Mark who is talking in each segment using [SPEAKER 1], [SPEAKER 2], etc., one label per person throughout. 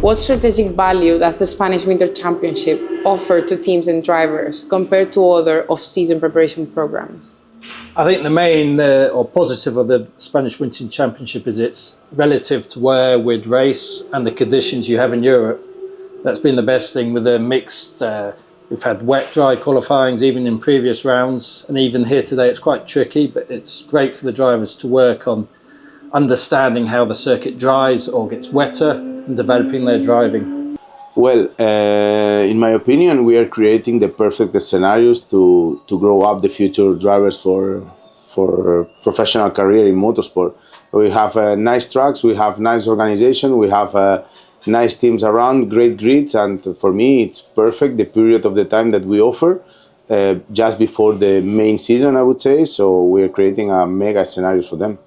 [SPEAKER 1] What strategic value does the Spanish Winter Championship offer to teams and drivers compared to other off-season preparation programs?
[SPEAKER 2] I think the main or positive of the Spanish Winter Championship is it's relative to where we'd race and the conditions you have in Europe. That's been the best thing with the mixed. We've had wet, dry qualifyings even in previous rounds, and even here today it's quite tricky, but it's great for the drivers to work on understanding how the circuit dries or gets wetter and developing their driving.
[SPEAKER 3] Well, in my opinion, we are creating the perfect scenarios to grow up the future drivers for professional career in motorsport. We have nice tracks, we have nice organization, we have nice teams around, great grids, and for me it's perfect the period of the time that we offer just before the main season, I would say. So we are creating a mega scenarios for them.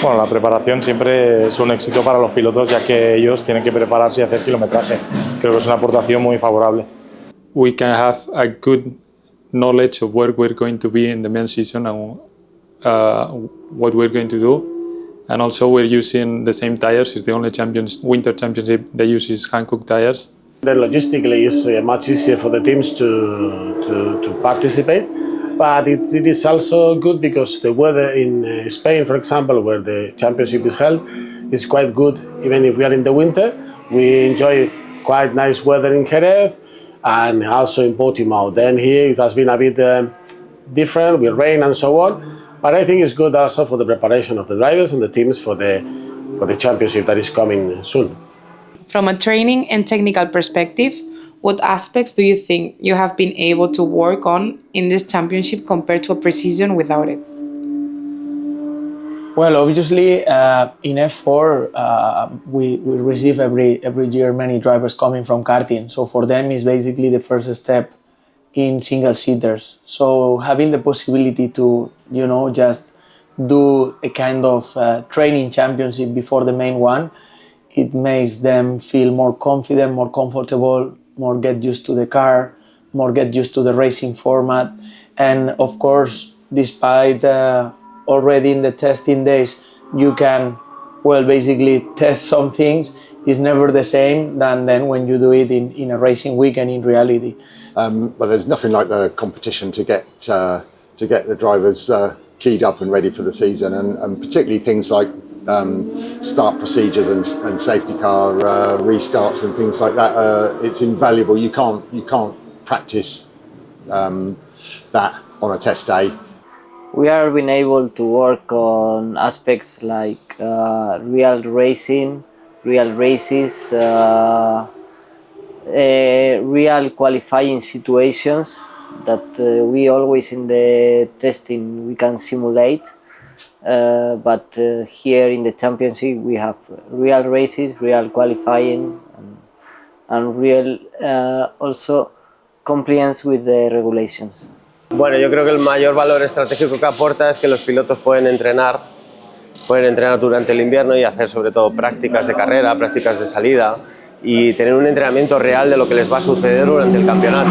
[SPEAKER 4] Bueno, la preparación siempre es un éxito para los pilotos, ya que ellos tienen que prepararse y hacer kilometraje. Creo que es una aportación muy favorable.
[SPEAKER 5] We can have a good knowledge of where we're going to be in the main season and what we're going to do. And also we're using the same tires. It's the only winter championship that uses Hankook tires.
[SPEAKER 6] The logistically is much easier for the teams to participate. But it is also good because the weather in Spain, for example, where the championship is held, is quite good. Even if we are in the winter, we enjoy quite nice weather in Jerez and also in Portimao. Then here it has been a bit different with rain and so on. But I think it's good also for the preparation of the drivers and the teams for the championship that is coming soon.
[SPEAKER 1] From a training and technical perspective, what aspects do you think you have been able to work on in this championship compared to a pre-season without it?
[SPEAKER 7] Well, obviously, in F4, we receive every year many drivers coming from karting. So for them, it's basically the first step in single seaters. So having the possibility to, just do a kind of training championship before the main one, it makes them feel more confident, more comfortable, more get used to the car, more get used to the racing format. And of course, despite already in the testing days, you can, basically test some things. It's never the same than then when you do it in a racing weekend in reality.
[SPEAKER 8] Well, there's nothing like the competition to get the drivers keyed up and ready for the season, and particularly things like start procedures and safety car restarts and things like that. It's invaluable. You can't practice that on a test day.
[SPEAKER 9] We have been able to work on aspects like real racing, real races, real qualifying situations that we always in the testing we can simulate. But here in the championship we have real races, real qualifying, and real also compliance with the regulations.
[SPEAKER 10] Bueno, yo creo que el mayor valor estratégico que aporta es que los pilotos pueden entrenar durante el invierno y hacer sobre todo prácticas de carrera, prácticas de salida y tener un entrenamiento real de lo que les va a suceder durante el campeonato.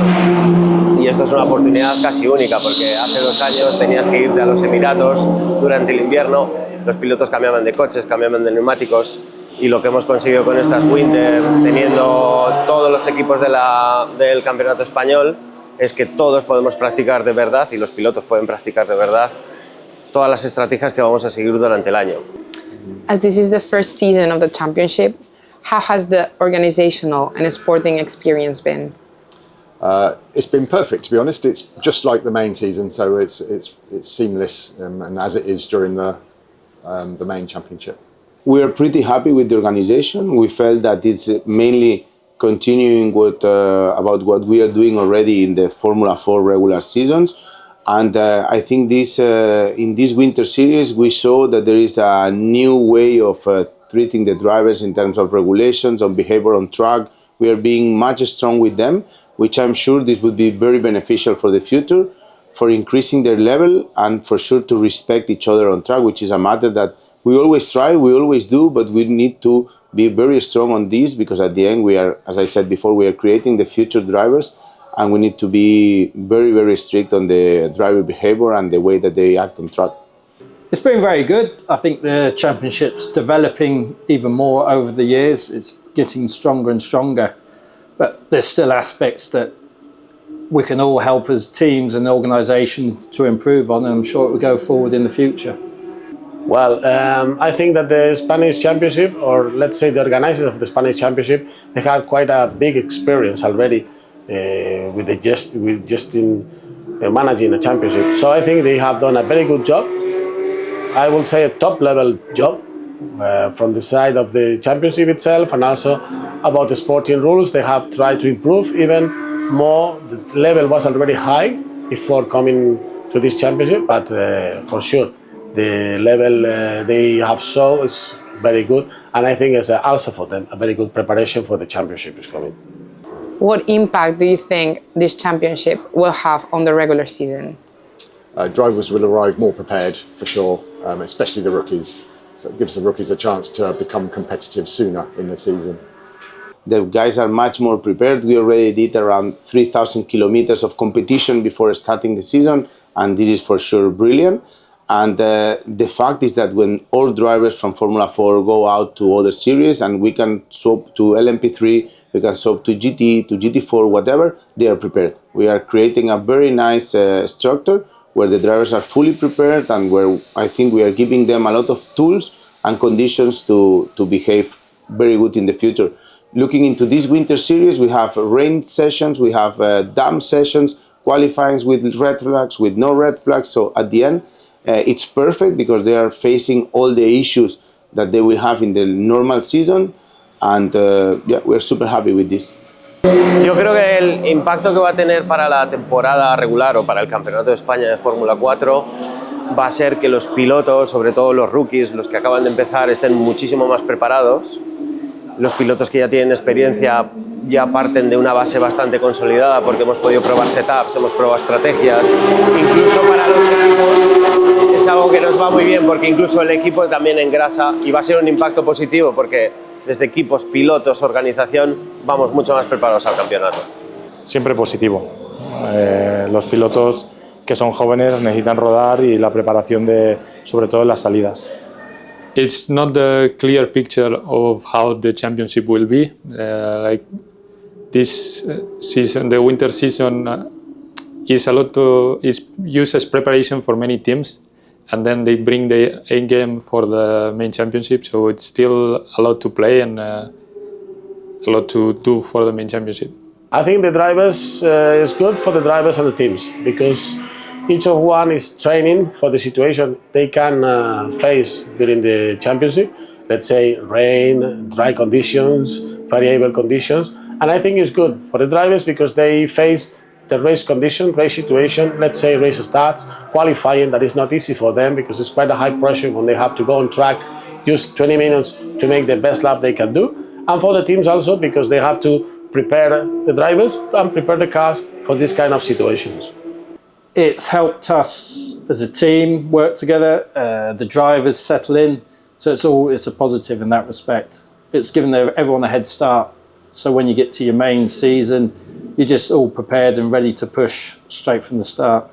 [SPEAKER 10] Y esto es una oportunidad casi única porque hace 2 años tenías que irte a los Emiratos durante el invierno, los pilotos cambiaban de coches, cambiaban de neumáticos y lo que hemos conseguido con estas Winter, teniendo todos los equipos del campeonato español, es que todos podemos practicar de verdad y los pilotos pueden practicar de verdad todas las estrategias que vamos a seguir durante el año.
[SPEAKER 1] As this is the first season of the championship, how has the organizational and sporting experience been?
[SPEAKER 8] It's been perfect, to be honest. It's just like the main season, so it's seamless, and as it is during the main championship.
[SPEAKER 3] We are pretty happy with the organization. We felt that it's mainly continuing about what we are doing already in the Formula 4 regular seasons. And I think in this winter series, we saw that there is a new way of treating the drivers in terms of regulations, on behavior on track. We are being much strong with them, which I'm sure this would be very beneficial for the future, for increasing their level and for sure to respect each other on track, which is a matter that we always try, we always do, but we need to be very strong on this because at the end we are, as I said before, we are creating the future drivers and we need to be very, very strict on the driver behavior and the way that they act on track.
[SPEAKER 2] It's been very good. I think the championship's developing even more over the years. It's getting stronger and stronger. But there's still aspects that we can all help as teams and organisation to improve on, and I'm sure it will go forward in the future.
[SPEAKER 6] Well, I think that the Spanish Championship, or let's say the organizers of the Spanish Championship, they had quite a big experience already with managing a championship. So I think they have done a very good job. I will say a top-level job from the side of the championship itself, and also about the sporting rules. They have tried to improve even more. The level was already high before coming to this championship, but for sure, the level they have shown is very good, and I think it's also for them a very good preparation for the championship is coming.
[SPEAKER 1] What impact do you think this championship will have on the regular season?
[SPEAKER 8] Drivers will arrive more prepared for sure, especially the rookies. So it gives the rookies a chance to become competitive sooner in the season.
[SPEAKER 3] The guys are much more prepared. We already did around 3,000 kilometers of competition before starting the season, and this is for sure brilliant. And the fact is that when all drivers from Formula 4 go out to other series and we can swap to LMP3, we can swap to GT, to GT4, whatever, they are prepared. We are creating a very nice structure where the drivers are fully prepared and where I think we are giving them a lot of tools and conditions to behave very good in the future. Looking into this winter series, we have rain sessions, we have dam sessions, qualifying with red flags, with no red flags. So at the end, it's perfect because they are facing all the issues that they will have in the normal season, and yeah, we're super happy with this.
[SPEAKER 10] Yo creo que el impacto que va a tener para la temporada regular o para el Campeonato de España de Fórmula 4 va a ser que los pilotos, sobre todo los rookies, los que acaban de empezar, estén muchísimo más preparados. Los pilotos que ya tienen experiencia ya parten de una base bastante consolidada porque hemos podido probar setups, hemos probado estrategias. Incluso para los equipos es algo que nos va muy bien porque incluso el equipo también engrasa y va a ser un impacto positivo porque desde equipos, pilotos, organización, vamos mucho más preparados al campeonato.
[SPEAKER 4] Siempre positivo. Los pilotos que son jóvenes necesitan rodar y la preparación de, sobre todo en las salidas.
[SPEAKER 5] It's not the clear picture of how the championship will be. Like this season, the winter season is used as preparation for many teams, and then they bring the A game for the main championship. So it's still a lot to play and a lot to do for the main championship.
[SPEAKER 6] I think the drivers is good for the drivers and the teams because each of one is training for the situation they can face during the championship. Let's say rain, dry conditions, variable conditions. And I think it's good for the drivers because they face the race condition, race situation, let's say race starts, qualifying, that is not easy for them because it's quite a high pressure when they have to go on track, just 20 minutes to make the best lap they can do. And for the teams also because they have to prepare the drivers and prepare the cars for this kind of situations.
[SPEAKER 2] It's helped us as a team work together, the drivers settle in, so it's a positive in that respect. It's given everyone a head start, so when you get to your main season, you're just all prepared and ready to push straight from the start.